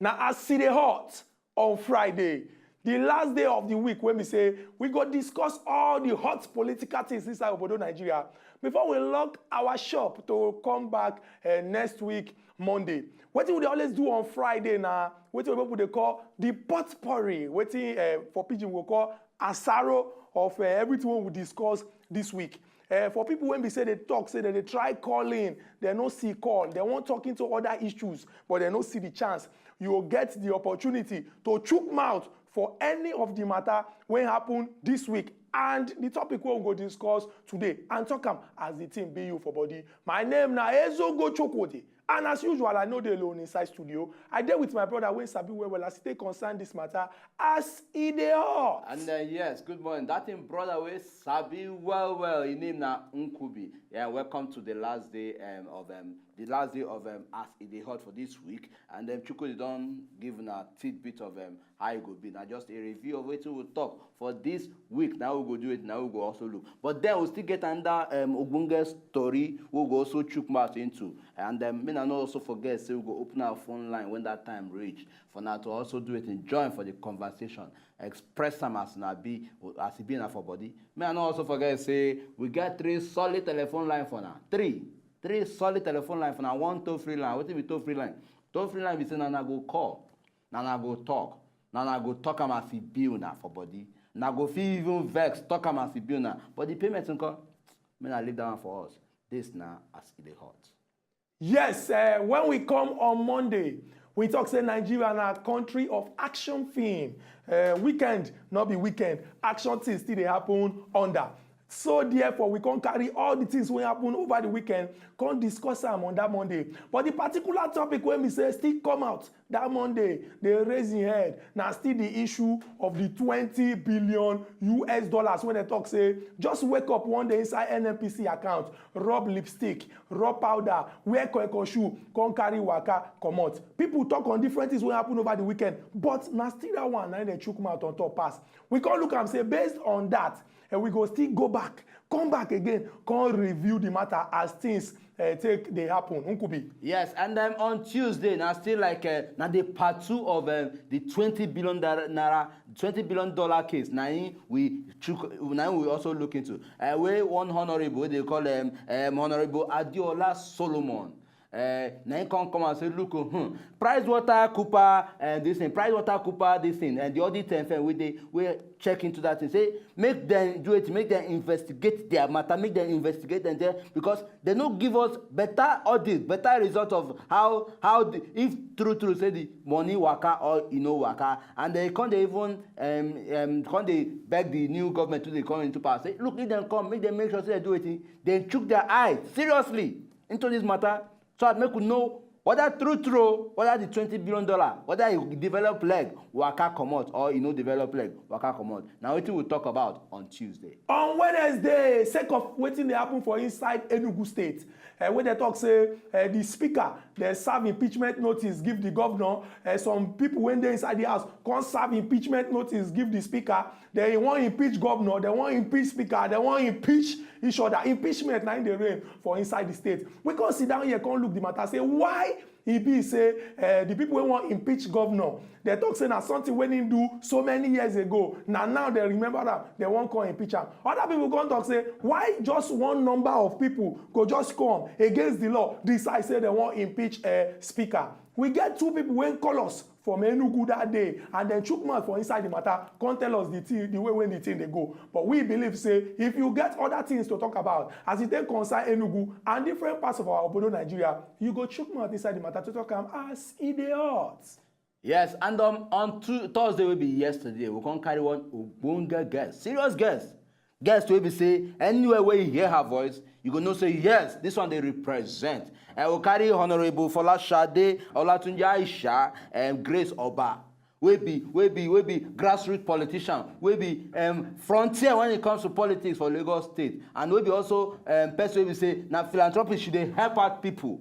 Now, as see the hot on Friday, the last day of the week, when we say we go discuss all the hot political things inside Obodo, Nigeria, before we lock our shop to come back next week, Monday. What we always do on Friday now, what people they call the potpourri, waiting for Pidgin we call asaro of everything we discuss this week. For people when we say they talk, say that they try calling, they no see call, they want talking to other issues, but they no see the chance. You will get the opportunity to chook mouth for any of the matter when happen this week and the topic we will go discuss today and talk as the team be you for body. My name na Ezogo Chokode. And as usual, I know they alone inside studio. I deal with my brother when Sabi well as they concern this matter as ideal. And yes, good morning. That in brother way Sabi well. In name na Nkubi. Yeah, welcome to the last day of as it is hot for this week. And then Chukwudi don't give a tidbit of how it will be. Now just a review of what we will talk for this week. Now we'll go do it. Now we'll go also look. But then we'll still get under Ogbonge's story. We'll go also chook mouth into. And then I know also forget, say we'll go open our phone line when that time reach. For now to also do it and join for the conversation. Express some as it be in for body. May I not also forget, say we get 3 solid telephone line for now. 3 solid telephone line for now. 1 toll-free line. What if we toll-free line? Toll-free line we say Nana go call. Nana go talk. Nana go talk as it be now for body. Nana go feel even vex talk as it be now. But the payment uncle, may I leave that one for us. This now as it is hot. Yes, when we come on Monday, we talk say Nigeria na a country of action film. Weekend, not be weekend. Action things still they happen under. So therefore, we can't carry all the things when happen over the weekend, can't discuss them on that Monday. But the particular topic when we say still come out that Monday, they raise their head. Now still the issue of the $20 billion US when they talk say, just wake up one day inside NNPC account, rub lipstick, rub powder, wear koeko shoe, can't carry waka, come out. People talk on different things when happen over the weekend, but now still that one, now they chook mouth on top pass. We can't look and say, based on that, and we go still go back, come back again, come review the matter as things they happen. Nkubi. Yes, and then on Tuesday, now still like now the part 2 of the $20 billion case. Now we also look into where one honorable they call Honorable Adiola Solomon. Now you can come and say, look, PricewaterhouseCoopers this thing, PricewaterhouseCoopers this thing, and the audit firm we check into that and say, make them do it, make them investigate their matter, make them investigate and because they don't give us better audit, better result of how if true say the money waka or waka, and they can't even can't they beg the new government to come into power. Say, look, let them come, make them make sure they do it. They chook their eye seriously into this matter. So I make you know whether true, whether the $20 billion, whether you develop leg, waka come out, or develop leg, waka come out. Now what we'll talk about on Tuesday. On Wednesday, sake of waiting they happen for inside Enugu State. When they talk say the speaker, they serve impeachment notice, give the governor. Some people when they inside the house can't serve impeachment notice, give the speaker. They want impeach governor, they want impeach speaker, they want impeach each other. Impeachment now in the rain for inside the state. We can't sit down here, can't look the matter, say why he be say the people who want impeach governor, they talk say na something when he do so many years ago. Now they remember that they won't call impeach him. Other people come talk say why just one number of people go just come against the law decide say they want impeach a speaker. We get 2 people when call us from Enugu that day and then chook mouth for inside the matter, can't tell us the way when the thing they go. But we believe say if you get other things to talk about as it then concern Enugu and different parts of our Obodo Nigeria, you go chook mouth inside the matter to talk as idiots. Yes, and on Thursday will be yesterday. We can carry one Ogbonge guest, serious guest. Guest will be say anywhere where you hear her voice, you go know say yes, this one they represent. And we'll carry Honorable Folashade, Olatunji Aisha, and Grace Oba. We be grassroots politician. We be frontier when it comes to politics for Lagos State. And we be also person will say now philanthropy should they help out people.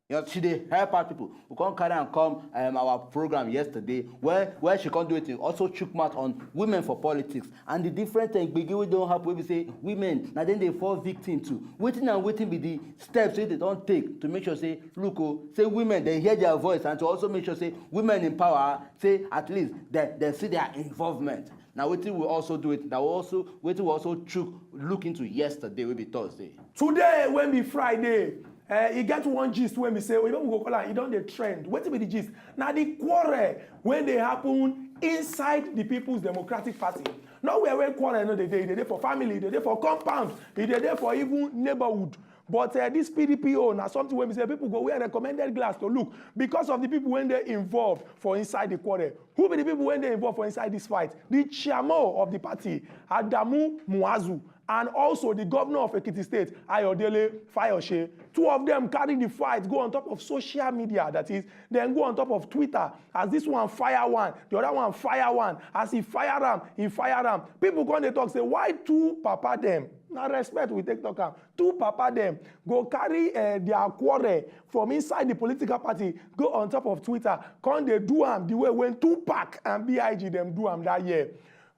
You know, she dey help out people. We can't carry and come our program yesterday where she can't do it. Also chook mouth on women for politics and the different things we don't have. We say women now then they fall victim to waiting be the steps they don't take to make sure say look say women they hear their voice and to also make sure say women in power say at least they see their involvement. Now waiting will also do it. Now also waiting will also look into yesterday will be Thursday. Today when be Friday. You get one gist when we say, we don't go call it, don't the trend. What be the gist? Now the quarrel when they happen inside the People's Democratic Party. Not where quarrel no they dey for family, they dey for compound, they dey for even neighborhood. But this PDPO now something when we say people go wear recommended glass to look because of the people when they involved for inside the quarrel. Who be the people when they involved for inside this fight? The chairman of the party, Adamu Muazu. And also the governor of Ekiti State, Ayodele Fayose. Two of them carry the fight, go on top of social media, that is, then go on top of Twitter. As this one fire one, the other one fire one. As he fire them. People come they talk, say, why two papa them? Now respect we take talk. Two papa them go carry their quarrel from inside the political party, go on top of Twitter. Come they do them the way when Tupac and BIG them do them that year.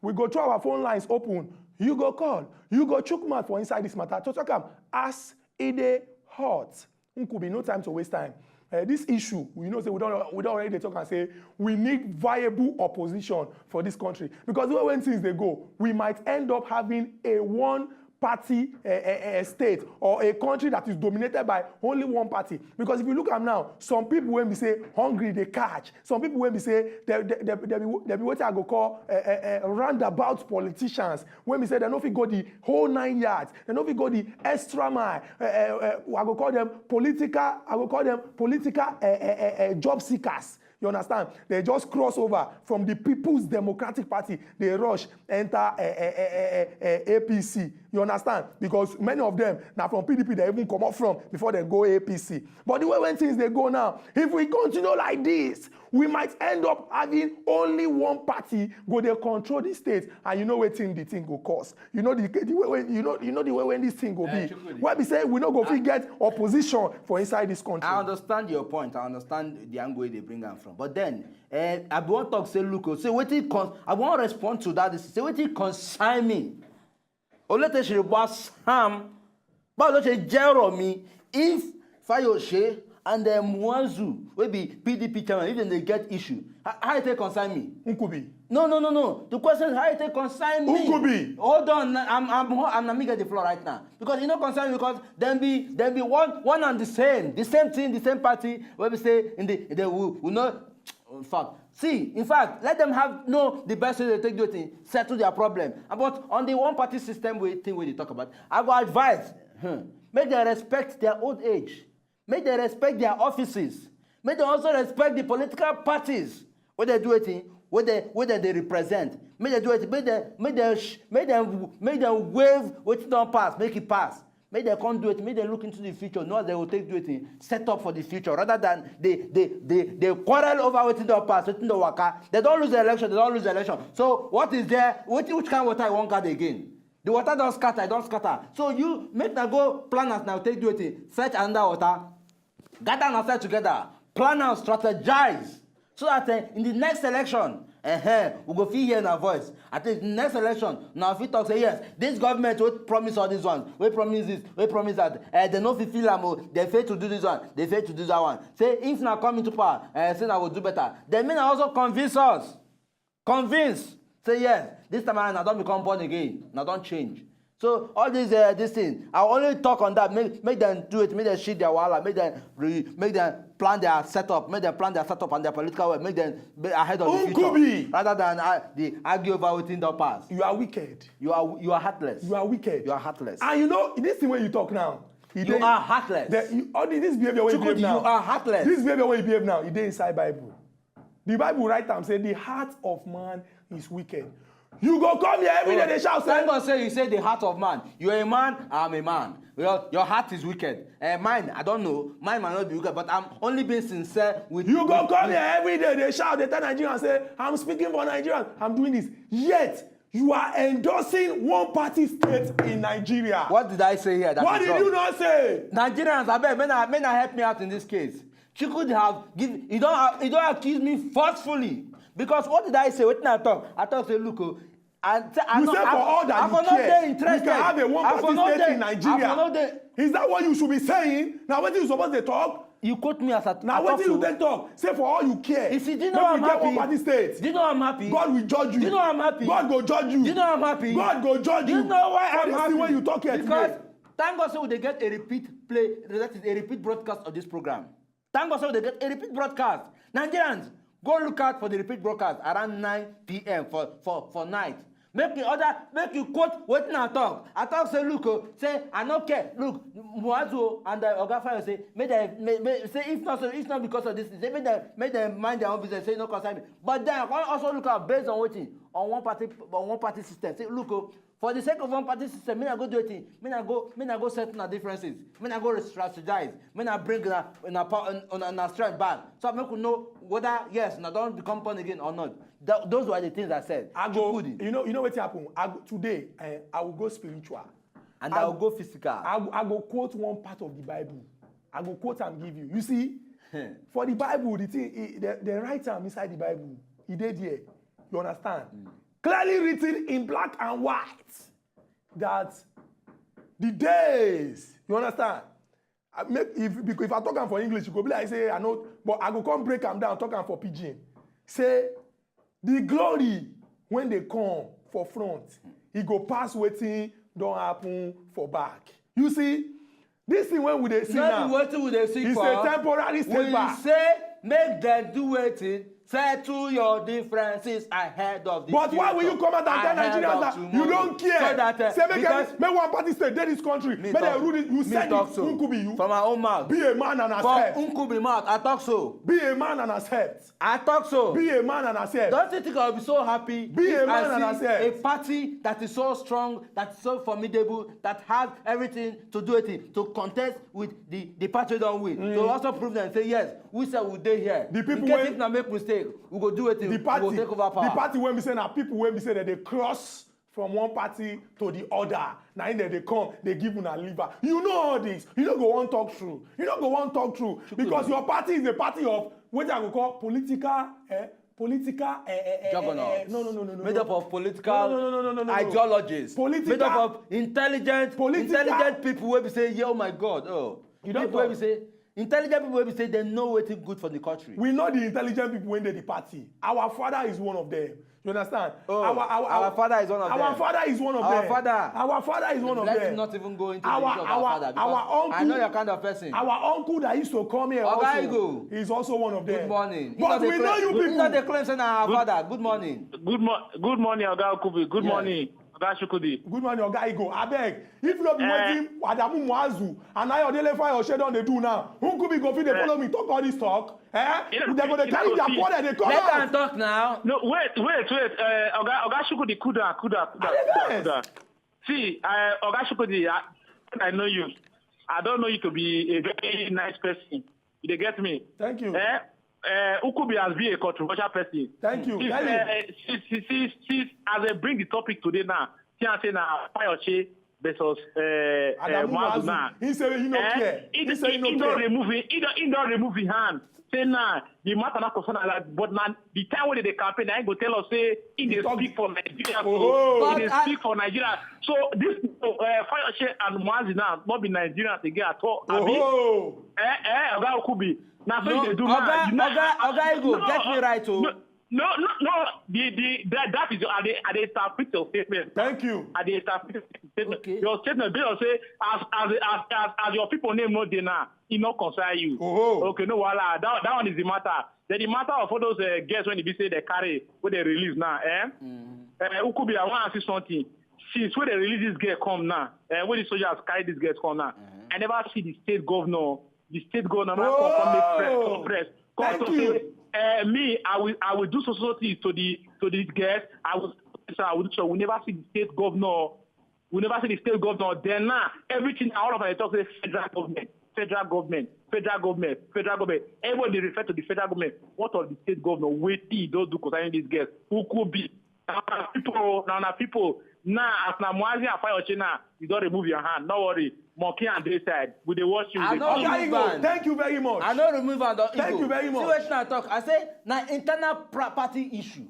We go through our phone lines open. You go call. You go chook mouth for inside this matter. To talk as it hot. It could be no time to waste time. This issue, we know say we don't already talk and say we need viable opposition for this country because when things they go, we might end up having a one-party state or a country that is dominated by only one party. Because if you look at now, some people when we say hungry they catch. Some people when we say they be what I go call roundabout politicians. When we say they no fit go the whole 9 yards, they no fit go the extra mile. I go call them political job seekers. You understand? They just cross over from the People's Democratic Party. They rush, enter APC. You understand? Because many of them, now from PDP, they even come up from before they go APC. But the way when things they go now, if we continue like this, we might end up having only one party go they control the state, and you know what the thing go cost. You know the way when the way when this thing go be. Why we say we not go get opposition for inside this country. I understand your point. I understand the angle they bring them from. But then I want to talk say look, say what I want to respond to that. Say what it concern me. Or let us was Sam, but let us Jeremy if Fayose and Mwanzu will be PDP chairman, even they get issue. How it concern me? Unkubi. No. The question is how it concern me. Unkubi. Hold on, I'm not get the floor right now because you know concern me because then be one and the same thing, the same party. Where we say they will not. In fact, let them have the best way they take the thing, settle their problem. But on the one party system thing they talk about, I will advise make them respect their old age. Make them respect their offices. Make them also respect the political parties where they do it, where they represent. Make them do it. Make them wave what it don't pass. Make it pass. Make them come do it. Make them look into the future. Know they will take do it. Set up for the future rather than they quarrel over what it don't pass. What it don't work. They don't lose the election. So what is there? Which kind of water I won't get again? The water don't scatter. So you make them go planners now take do it. Fetch another water. Gather and set together, plan and strategize, so that in the next election, we go feel hear our voice. At least in the next election, now if we talk say yes, this government will promise all these ones, we promise this, we promise that. They no feel them, they fail to do this one, they fail to do that one. Say if now come into power, say I will do better. They may also convince us, say yes, this time around I don't become born again, I don't change. So all these things, I only talk on that. Make them do it. Make them shit their wallet. Make them plan their setup. Make them plan their setup and their political way. Make them be ahead of the future, rather than they argue about within the past. You are wicked. You are heartless. You are wicked. You are heartless. And you know this thing when you talk now. You are heartless. This behavior when you behave now. You are heartless. This behavior when you behave now. It is inside Bible. The Bible right time say the heart of man is wicked. You go come here every day, they shout. Thank God say you say the heart of man. You are a man, I'm a man. Well, your heart is wicked. Mine, I don't know. Mine might not be wicked, but I'm only being sincere with you. Go come here every day, they shout, they tell Nigerians, say, I'm speaking for Nigerians, I'm doing this. Yet, you are endorsing one party state in Nigeria. What did I say here? What did you not say? Nigerians, I beg, may not help me out in this case. She could have given. You don't accuse me forcefully. Because what did I say? What did I talk? I talk say, look, you say for all that you care, we can have a one-party state in Nigeria. Is that what you should be saying? Now, when you supposed to talk? You quote me as a now what you then talk? Say for all you care. You see, do you know I'm happy? One-party state. Do you know I'm happy? God will judge you. Do you know I'm happy? God go judge you. Do you know I'm happy? God go judge you. Do you know why I'm happy? When you talk here because today. Thank God so they get a repeat play, that is a repeat broadcast of this program. Thank God so they get a repeat broadcast. Nigerians, go look out for the repeat broadcast around 9 p.m. for night. Make you quote what I talk. I talk say look, say I don't care. Look, Muazu and Ogafa say say if not because of this, say make them mind their own business. Say no concern me. But then I also look out based on waiting on one party system. Say look. For the sake of one party system, I go do it. I go settle our differences. I go strategize. I bring a strength back. So I make you know whether yes, I don't become born again or not. Those were the things I said. I go. You know what happened? Today, I will go spiritual. And I will go physical. I go quote one part of the Bible. I go quote and give you. You see, for the Bible, the thing, the writer inside the Bible, he did here. You understand? Clearly written in black and white that the days, you understand? If I talk for English, you go be like, say, I know, but I go come break them down, talking for pidgin. Say, the glory, when they come for front, it go pass waiting, don't happen for back. You see, this thing when we they see now, it's a temporary setback. We say, make them do waiting. Settle your differences ahead of the But why will you come out and tell Nigerians that you don't care? So that, say make one party state dey this country. Make them rule it. You said it. Unkubi you. From my own mouth. Be a man and accept. From Unkubi mouth, I talk so. Be a man and accept. I talk so. Be a man and accept. Don't you think I'll be so happy be a man and accept. A party that is so strong, that is so formidable, that has everything to do with it, to contest with the party don't win. To also prove them and say, yes, we said we'll stay here. The people in case if not make mistake, we go do it. The party, we go take over power. The party when we say now people when we say that they cross from one party to the other. Now in there they come, they give you a liver. You know all this. You don't go on talk through. You don't go on talk through because your party is a party of what I will call political. Juggernauts. No. Made up of political no. ideologies. Made up of intelligent people where we say, yeah, oh my God, oh. You don't people where we say, intelligent people where we say they know what's good for the country. We know the intelligent people when they the party. Our father is one of them. You understand? Oh, our father is one of them. Our father is one of them. Our father is one of them. Let's not even go into the issue of our father because uncle, I know your kind of person. Our uncle that used to come here also is also one of them. Good morning. But we know you people. Not the claim saying our father. Good morning. Good morning, Oga Okubi. Good morning. Good morning, Oga Igo. Abeg, if not be waiting, Adamu Muazu, and I Odele fire or shade on the do now. Who could be go fit they follow me talk all this talk? They go they carry their quarter, they come out. Let them talk now. No, wait. Oga Shukudi, kuda. See, Oga Shukudi, I know you. I don't know you to be a very nice person. You get me? Thank you. Ukubi has been a controversial person. Thank you. Since as I bring the topic today now, see I say now Fayoche versus Muazu now. He said he don't care. He don't remove his hand. Say now the matter not concern but now the time when they campaign, I go tell us say he dey speak for Nigeria. He dey speak for Nigeria. So this Fayoche and Muazu now not be Nigerians again at all. Oga Okubi. Now, so they do Oga Igo, get me right, oh. No. That is at the interpret your statement. Thank you. At the interpret statement. Okay. Your statement, they will say as your people name no dey now, it not concern you. Okay, no wala. That one is the matter. Then the matter of all those guests when they say they carry when they release now, Ukubi, I want to see something. Since when they release this girl come now, when the soldiers carry this girl come now, I never see the state governor. The state governor come press. Thank you. Me, I will do society to these guests. I will so we never see the state governor. We never see the state governor. Then now everything all of us talk say federal government. Everybody refer to the federal government. What of the state governor? Wait till those do concerning these guests. Who could be now people Now, as Namwazi and Fayoche now, you don't remove your hand. No worry. Monkey and they said, we they watch you. Thank you very much. I don't remove and thank you very much. See what I talk. I say, now internal party issue.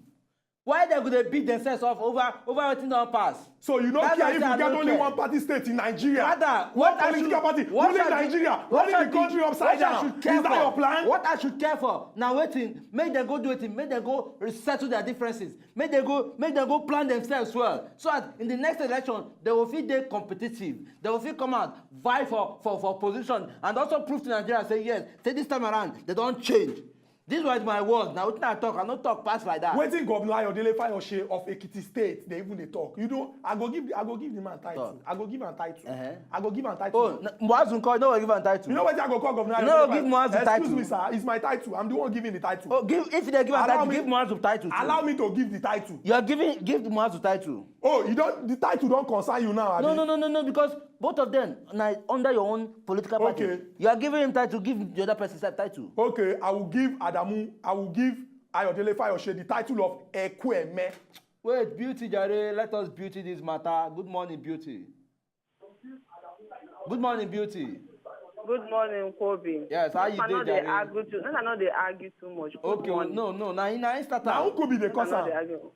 Why they going to beat themselves off over everything don't pass? So you don't care if you get only one party state in Nigeria? Rather, what political party? Only Nigeria, running the country upside down. Is that your plan? What I should care for? Now waiting, make them go do it, make them go settle their differences, make them go plan themselves well. So that in the next election, they will feel they competitive. They will feel come out, vie for position, and also prove to Nigeria, say yes, say this time around, they don't change. This was my word. Now, when I talk, I don't talk past like that. Waiting Governor Ayodele Fayose of Ekiti State, they even they talk. You know, I go give the man title. I go give him title. I go give him title. Oh, Mwazun call, you know what give him title. You know what I go call Governor Ayodele? You know give Mwazun title. Excuse me, sir. It's my title. I'm the one giving the title. Oh, if they give a title, give Mwazun title. Allow me to give the title. You are give the Mwazun title. Oh, the title don't concern you now. No, because both of them under your own political party. Okay. You are giving him title, give the other person that title. Okay, I will give Ayodele Fayose the title of Ekweme. Wait, Beauty Jare, let us beauty this matter. Good morning, Beauty. Good morning, Beauty. Good morning, Kobe. Yes, how you doing, Jare? I know they argue too much. Okay, no. Now start. Now who could be the causa?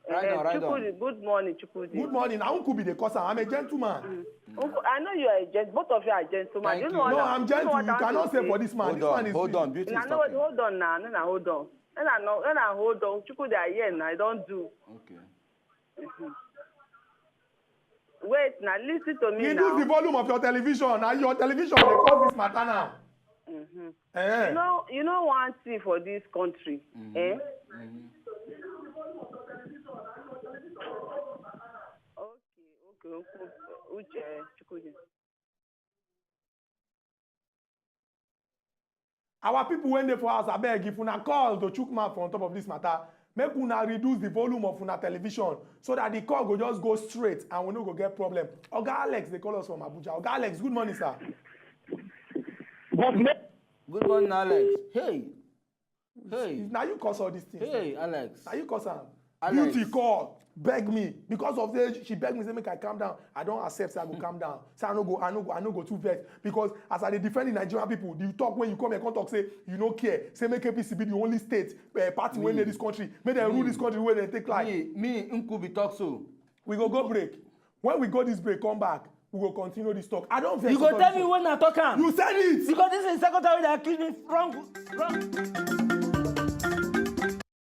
Right now. Good morning, Chukudi. Good morning. Now who could be the causa? I'm a gentleman. I know you are a gent. Both of you are gentlemen. Thank you. No, I'm gentle. You cannot say for this man. This man is hold on, Beauty. Hold on now. Hold on. Hold on. Chukudi are here now. I don't do. Okay. Wait now, listen to me now. Reduce the volume of your television. Now your television they cause this matter now. You know one thing for this country, Okay. Our people when they for us, I beg if una call to chook mouth on top of this matter, make una reduce the volume of una television so that the call go just go straight and we no go get problem. Oga Alex, they call us from Abuja. Oga Alex, good morning, sir. Good morning, Alex. Hey. Now you cause all these things. Hey, Alex. Now you cause am. Alex. Beauty call, beg me because of this. She beg me say make I calm down. I don't accept. Say I go calm down. Say I no go too vex because as I dey defend the Nigerian people, the talk when you come and come talk say you no care. Say make APC be the only state party when dey this country. Make them rule this country when they take life. Me, Nkubi talk so. We go break. When we go this break, come back. We will continue this talk. I don't vex. You go tell me when I talk am. You said it. Because this is the second time they accuse me wrong.